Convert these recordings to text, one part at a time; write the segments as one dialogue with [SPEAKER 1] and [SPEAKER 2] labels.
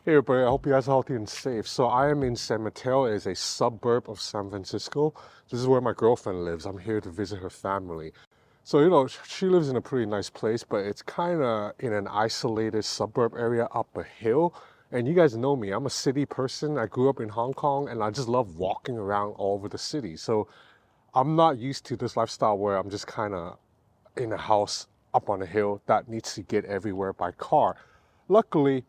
[SPEAKER 1] Hey everybody, I hope you guys are healthy and safe. So I am in San Mateo, it is a suburb of San Francisco. This is where my girlfriend lives. I'm here to visit her family. So, she lives in a pretty nice place, but it's kind of in an isolated suburb area up a hill. And you guys know me, I'm a city person. I grew up in Hong Kong and I just love walking around all over the city. So I'm not used to this lifestyle where I'm just kind of in a house up on a hill that needs to get everywhere by car. Luckily,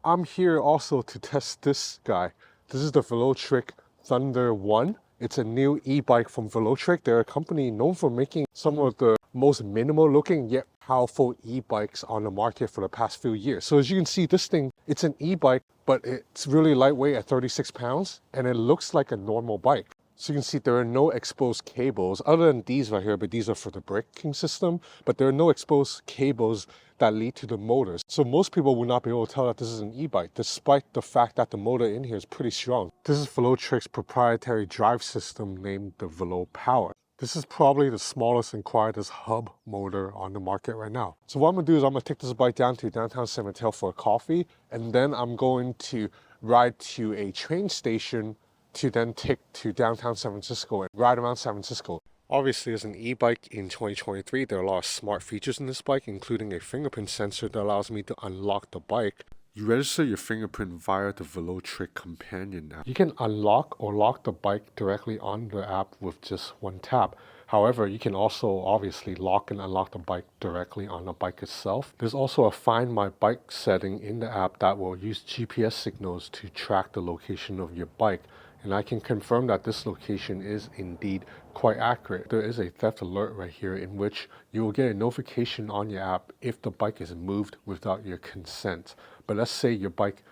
[SPEAKER 1] I'm here also to test this guy. This is the Velotric Thunder 1. It's a new e-bike from Velotric. They're a company known for making some of the most minimal looking yet powerful e-bikes on the market for the past few years. So as you can see, this thing, it's an e-bike, but it's really lightweight at 36 pounds and it looks like a normal bike. So you can see there are no exposed cables other than these right here, but these are for the braking system, but there are no exposed cables that lead to the motors. So most people will not be able to tell that this is an e-bike, despite the fact that the motor in here is pretty strong. This is Velotric's proprietary drive system named the Velo Power. This is probably the smallest and quietest hub motor on the market right now. So what I'm gonna do is I'm gonna take this bike down to downtown San Mateo for a coffee, and then I'm going to ride to a train station to then take to downtown San Francisco and ride around San Francisco. Obviously, as an e-bike in 2023, there are a lot of smart features in this bike, including a fingerprint sensor that allows me to unlock the bike. You register your fingerprint via the Velotric companion app. You can unlock or lock the bike directly on the app with just one tap. However, you can also obviously lock and unlock the bike directly on the bike itself. There's also a Find My Bike setting in the app that will use GPS signals to track the location of your bike. And I can confirm that this location is indeed quite accurate. There is a theft alert right here in which you will get a notification on your app if the bike is moved without your consent. But let's say your bike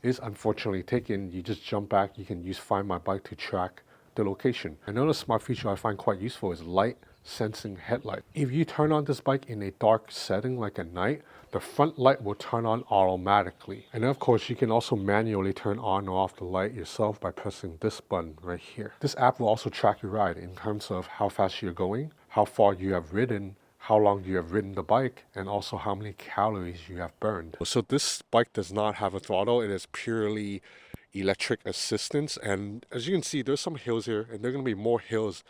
[SPEAKER 1] is unfortunately taken, you just jump back, you can use Find My Bike to track the location. Another smart feature I find quite useful is light sensing headlight. If you turn on this bike in a dark setting like at night, the front light will turn on automatically. And of course, you can also manually turn on or off the light yourself by pressing this button right here. This app will also track your ride in terms of how fast you're going, how far you have ridden, how long you have ridden the bike, and also how many calories you have burned. So this bike does not have a throttle. It is purely electric assistance. And as you can see, there's some hills here, and there are going to be more hills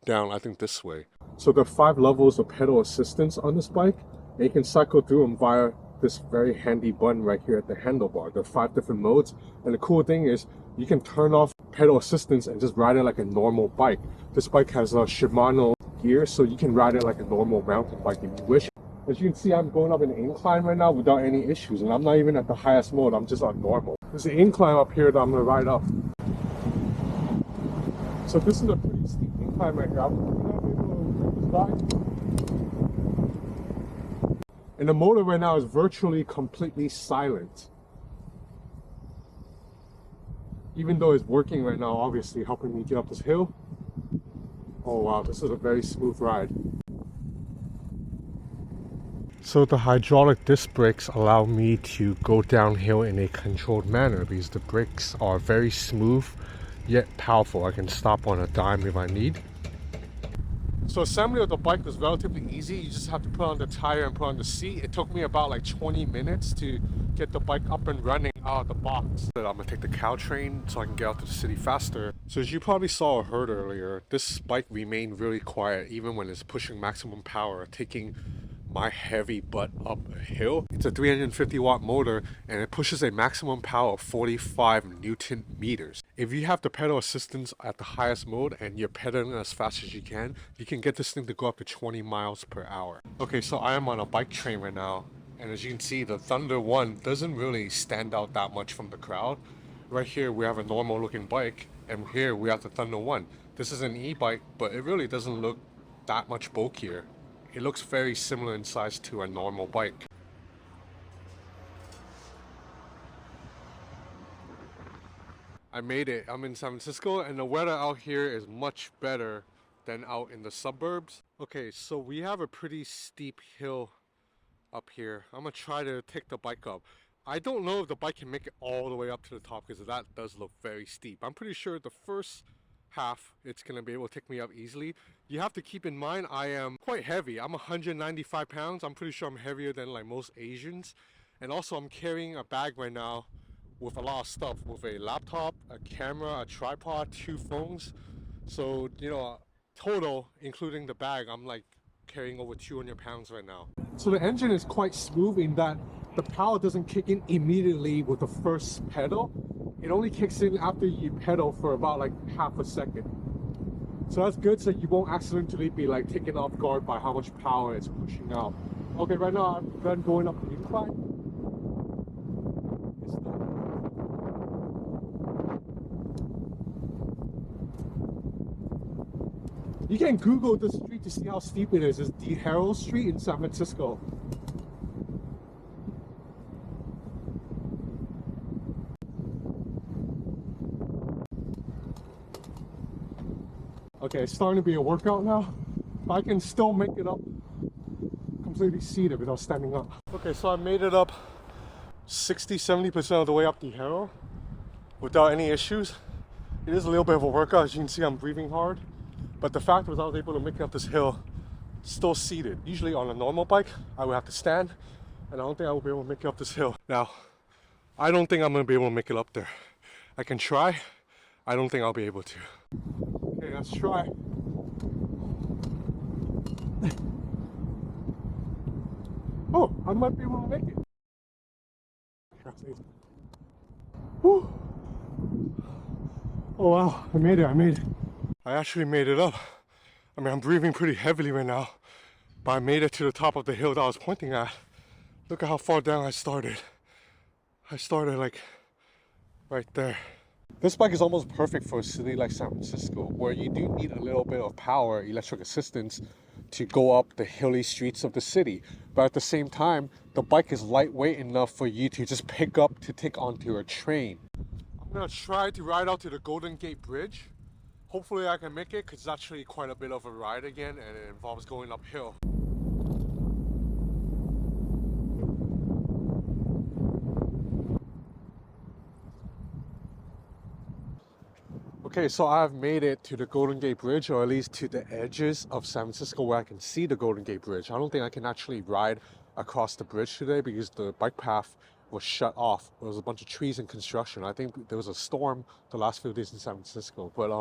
[SPEAKER 1] down, I think, this way. So there are 5 levels of pedal assistance on this bike, and you can cycle through them via this very handy button right here at the handlebar. There are 5 different modes, and the cool thing is you can turn off pedal assistance and just ride it like a normal bike. This bike has a Shimano gear, so you can ride it like a normal mountain bike if you wish. As you can see, I'm going up an incline right now without any issues, and I'm not even at the highest mode, I'm just on normal. There's an incline up here that I'm going to ride up. So this is a pretty steep incline right here. I'm not able to and the motor right now is virtually completely silent. Even though it's working right now, obviously helping me get up this hill. Oh wow, this is a very smooth ride. So the hydraulic disc brakes allow me to go downhill in a controlled manner because the brakes are very smooth yet powerful. I can stop on a dime if I need. So assembly of the bike was relatively easy. You just have to put on the tire and put on the seat. It took me about like 20 minutes to get the bike up and running out of the box. I'm gonna take the cow train so I can get out to the city faster. So as you probably saw or heard earlier, this bike remained really quiet even when it's pushing maximum power, taking my heavy butt up a hill. It's a 350 watt motor and it pushes a maximum power of 45 Newton meters. If you have the pedal assistance at the highest mode and you're pedaling as fast as you can get this thing to go up to 20 miles per hour. Okay, so I am on a bike train right now, and as you can see, the Thunder 1 doesn't really stand out that much from the crowd. Right here we have a normal looking bike, and here we have the Thunder 1. This is an e-bike, but it really doesn't look that much bulkier. It looks very similar in size to a normal bike. I made it. I'm in San Francisco and the weather out here is much better than out in the suburbs. Okay, so we have a pretty steep hill up here. I'm gonna try to take the bike up. I don't know if the bike can make it all the way up to the top because that does look very steep. I'm pretty sure the first half it's gonna be able to take me up easily. You have to keep in mind I am quite heavy. I'm 195 pounds. I'm pretty sure I'm heavier than like most Asians. And also I'm carrying a bag right now with a lot of stuff, with a laptop, a camera, a tripod, 2 phones. So, you know, total, including the bag, I'm like carrying over 200 pounds right now. So the engine is quite smooth in that the power doesn't kick in immediately with the first pedal. It only kicks in after you pedal for about like half a second. So that's good, so you won't accidentally be like taken off guard by how much power it's pushing out. Okay, right now I'm done going up the incline. You can Google the street to see how steep it is. It's the Herald Street in San Francisco. Okay, it's starting to be a workout now. But I can still make it up completely seated without standing up. Okay, so I made it up 60-70% of the way up the Herald without any issues. It is a little bit of a workout. As you can see, I'm breathing hard. But the fact was I was able to make it up this hill still seated. Usually on a normal bike, I would have to stand, and I don't think I will be able to make it up this hill. Now, I don't think I'm going to be able to make it up there. I can try. I don't think I'll be able to. Okay, let's try. Oh, I might be able to make it. Whew. Oh wow, I made it. I actually made it up. I mean, I'm breathing pretty heavily right now, but I made it to the top of the hill that I was pointing at. Look at how far down I started. I started like right there. This bike is almost perfect for a city like San Francisco, where you do need a little bit of power, electric assistance, to go up the hilly streets of the city. But at the same time, the bike is lightweight enough for you to just pick up to take onto a train. I'm gonna try to ride out to the Golden Gate Bridge. Hopefully I can make it, because it's actually quite a bit of a ride again, and it involves going uphill. Okay, so I've made it to the Golden Gate Bridge, or at least to the edges of San Francisco where I can see the Golden Gate Bridge. I don't think I can actually ride across the bridge today because the bike path was shut off. There was a bunch of trees in construction. I think there was a storm the last few days in San Francisco. But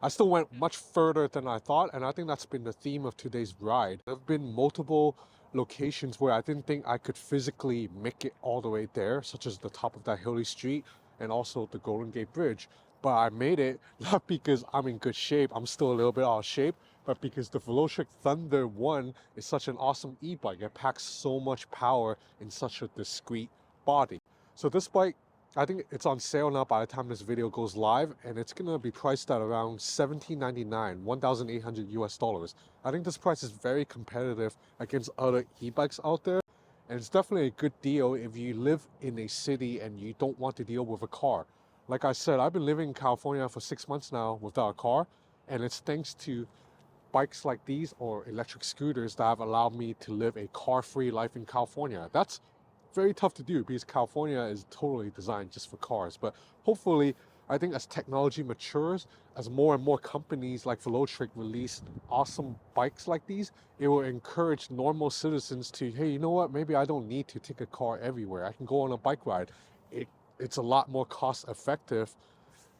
[SPEAKER 1] I still went much further than I thought, and I think that's been the theme of today's ride. There have been multiple locations where I didn't think I could physically make it all the way there, such as the top of that hilly street and also the Golden Gate Bridge. But I made it, not because I'm in good shape, I'm still a little bit out of shape, but because the Velotric Thunder 1 is such an awesome e-bike. It packs so much power in such a discreet body. So this bike, I think it's on sale now by the time this video goes live, and it's gonna be priced at around $1,799, $1,800 US. I think this price is very competitive against other e-bikes out there, and it's definitely a good deal if you live in a city and you don't want to deal with a car. Like I said, I've been living in California for 6 months now without a car, and it's thanks to bikes like these or electric scooters that have allowed me to live a car-free life in California. That's very tough to do because California is totally designed just for cars. But hopefully, I think as technology matures, as more and more companies like Velotric release awesome bikes like these, it will encourage normal citizens to, hey, you know what, maybe I don't need to take a car everywhere. I can go on a bike ride. It's a lot more cost effective.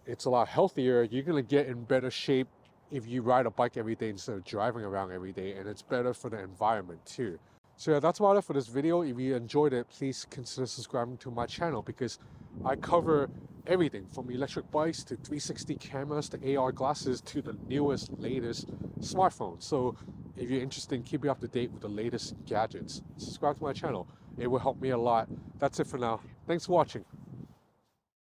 [SPEAKER 1] It's a lot healthier. You're gonna get in better shape if you ride a bike every day instead of driving around every day, and it's better for the environment too. So yeah, that's about it for this video. If you enjoyed it, please consider subscribing to my channel because I cover everything from electric bikes to 360 cameras to AR glasses to the newest, latest smartphones. So if you're interested in keeping up to date with the latest gadgets, subscribe to my channel. It will help me a lot. That's it for now. Thanks for watching.